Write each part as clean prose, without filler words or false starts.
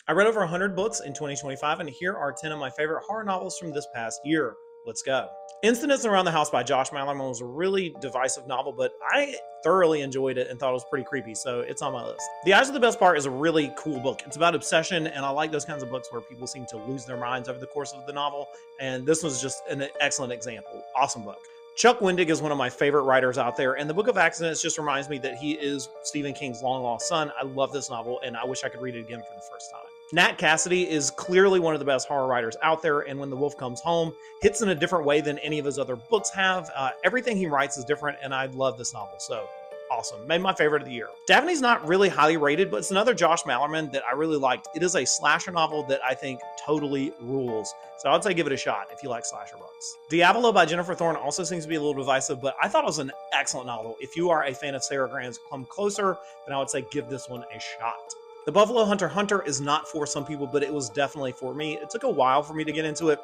I read over 100 books in 2025, and here are 10 of my favorite horror novels from this past year. Let's go. Incidents Around the House by Josh Malerman was a really divisive novel, but I thoroughly enjoyed it and thought it was pretty creepy, so it's on my list. The Eyes of the Best Part is a really cool book. It's about obsession, and I like those kinds of books where people seem to lose their minds over the course of the novel, and this was just an excellent example. Awesome book. Chuck Wendig is one of my favorite writers out there, and The Book of Accidents just reminds me that he is Stephen King's long lost son. I love this novel, and I wish I could read it again for the first time. Nat Cassidy is clearly one of the best horror writers out there, and When the Wolf Comes Home hits in a different way than any of his other books have. Everything he writes is different, and I love this novel. So awesome. Made my favorite of the year. Daphne's not really highly rated, but it's another Josh Malerman that I really liked. It is a slasher novel that I think totally rules. So I'd say give it a shot if you like slasher books. Diavolo by Jennifer Thorne also seems to be a little divisive, but I thought it was an excellent novel. If you are a fan of Sarah Grant's Come Closer, then I would say give this one a shot. The Buffalo Hunter is not for some people, but it was definitely for me. It took a while for me to get into it,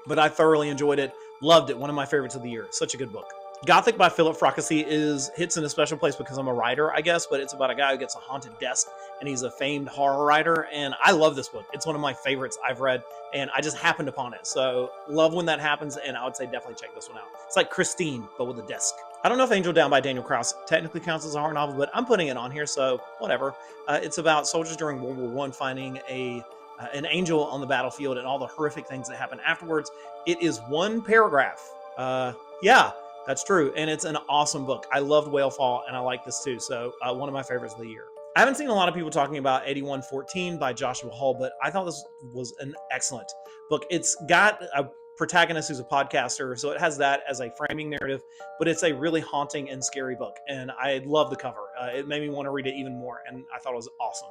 but I thoroughly enjoyed it. Loved it. One of my favorites of the year. Such a good book. Gothic by Philip Fracassi hits in a special place because I'm a writer, I guess, but it's about a guy who gets a haunted desk, and he's a famed horror writer, and I love this book. It's one of my favorites I've read, and I just happened upon it. So love when that happens, and I would say definitely check this one out. It's like Christine, but with a desk. I don't know if Angel Down by Daniel Krauss technically counts as a horror novel, but I'm putting it on here, so whatever. It's about soldiers during World War One finding an angel on the battlefield and all the horrific things that happen afterwards. It is one paragraph. Yeah, that's true. And it's an awesome book. I loved Whalefall, and I like this too. So one of my favorites of the year. I haven't seen a lot of people talking about 8114 by Joshua Hull, but I thought this was an excellent book. It's got a protagonist who's a podcaster, so it has that as a framing narrative, but it's a really haunting and scary book. And I love the cover. It made me want to read it even more, and I thought it was awesome.